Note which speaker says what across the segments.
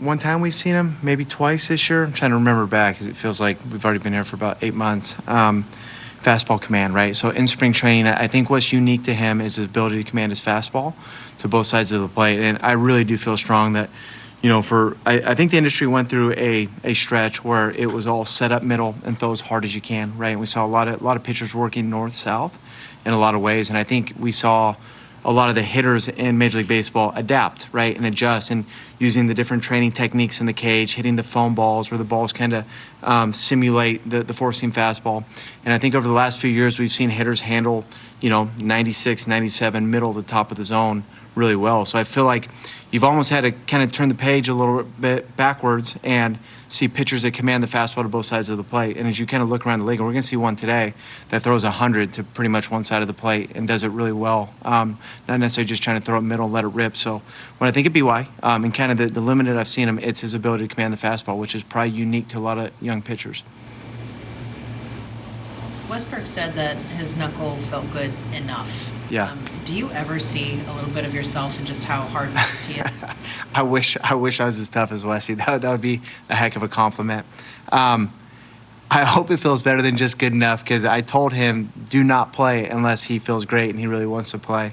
Speaker 1: one time we've seen him, maybe twice this year. I'm trying to remember back because it feels like we've already been here for about 8 months. Fastball command, right? So in spring training, I think what's unique to him is his ability to command his fastball to both sides of the plate. And I really do feel strong that, I think the industry went through a stretch where it was all set up middle and throw as hard as you can, right? And we saw a lot of pitchers working north-south in a lot of ways. And I think we saw a lot of the hitters in Major League Baseball adapt, right, and adjust, and using the different training techniques in the cage, hitting the foam balls where the balls kind of simulate the four-seam fastball. And I think over the last few years, we've seen hitters handle, 96, 97, middle of the top of the zone really well. So I feel like you've almost had to kind of turn the page a little bit backwards and see pitchers that command the fastball to both sides of the plate. And as you kind of look around the league, and we're going to see one today that throws 100 to pretty much one side of the plate and does it really well. Not necessarily just trying to throw it middle and let it rip. So when I think of BY and kind of the limited I've seen him, it's his ability to command the fastball, which is probably unique to a lot of young pitchers.
Speaker 2: Westburg said that his knuckle felt good enough.
Speaker 1: Yeah.
Speaker 2: Do you ever see a little bit of yourself in just how hard-nosed he is?
Speaker 1: I wish I was as tough as Wesley. That would be a heck of a compliment. I hope it feels better than just good enough, because I told him do not play unless he feels great and he really wants to play.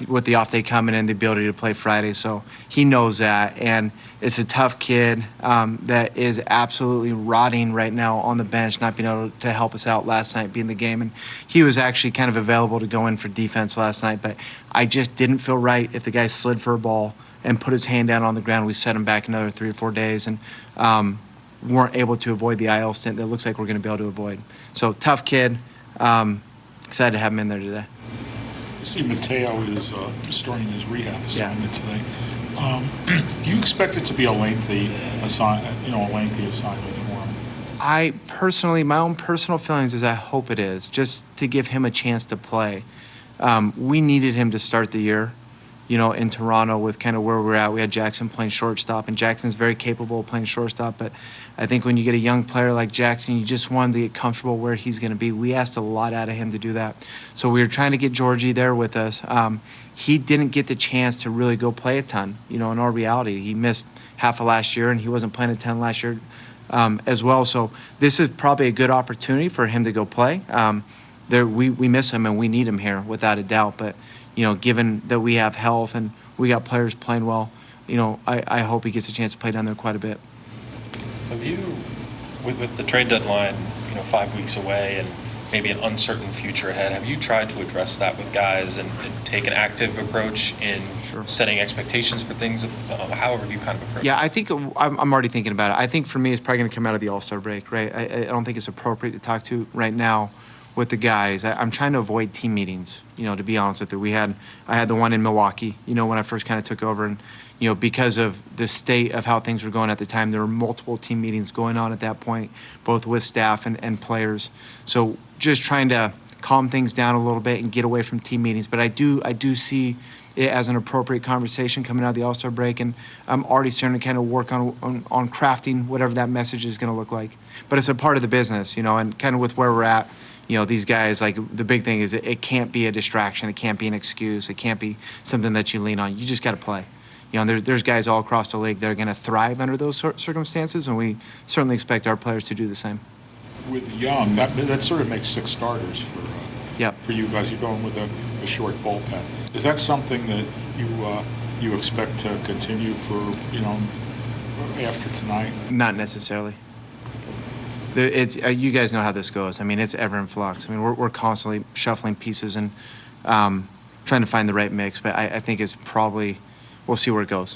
Speaker 1: With the off day coming in, the ability to play Friday. So he knows that, and it's a tough kid that is absolutely rotting right now on the bench, not being able to help us out last night, being the game. And he was actually kind of available to go in for defense last night, but I just didn't feel right if the guy slid for a ball and put his hand down on the ground. We set him back another 3 or 4 days, and weren't able to avoid the IL stint that looks like we're going to be able to avoid. So tough kid. Excited to have him in there today.
Speaker 3: I see Mateo is starting his rehab assignment today. Do you expect it to be a lengthy assignment for him?
Speaker 1: I personally, my own personal feelings is I hope it is, just to give him a chance to play. We needed him to start the year, in Toronto with kind of where we're at. We had Jackson playing shortstop, and Jackson's very capable of playing shortstop, but I think when you get a young player like Jackson, you just want to get comfortable where he's going to be. We asked a lot out of him to do that. So we were trying to get Georgie there with us. He didn't get the chance to really go play a ton, in our reality. He missed half of last year, and he wasn't playing a ton last year as well. So this is probably a good opportunity for him to go play. We miss him, and we need him here without a doubt. But, given that we have health and we got players playing well, I hope he gets a chance to play down there quite a bit.
Speaker 4: Have you, with the trade deadline, 5 weeks away and maybe an uncertain future ahead, have you tried to address that with guys and take an active approach in setting expectations for things? However you kind of approach it?
Speaker 1: Yeah, I think I'm already thinking about it. I think for me, it's probably going to come out of the All-Star break, right? I don't think it's appropriate to talk to right now with the guys. I'm trying to avoid team meetings, to be honest with you. I had the one in Milwaukee, when I first kind of took over, and, because of the state of how things were going at the time, there were multiple team meetings going on at that point, both with staff and players. So just trying to calm things down a little bit and get away from team meetings. But I do see it as an appropriate conversation coming out of the All-Star break, and I'm already starting to kind of work on crafting whatever that message is going to look like. But it's a part of the business, and kind of with where we're at, these guys, like, the big thing is it can't be a distraction. It can't be an excuse. It can't be something that you lean on. You just got to play. There's guys all across the league that are going to thrive under those circumstances, and we certainly expect our players to do the same.
Speaker 3: With Young, that sort of makes 6 starters for you guys. You're going with a short bullpen. Is that something that you expect to continue for, after tonight?
Speaker 1: Not necessarily. You guys know how this goes. I mean, it's ever in flux. I mean, we're constantly shuffling pieces and trying to find the right mix, but I think it's probably, we'll see where it goes.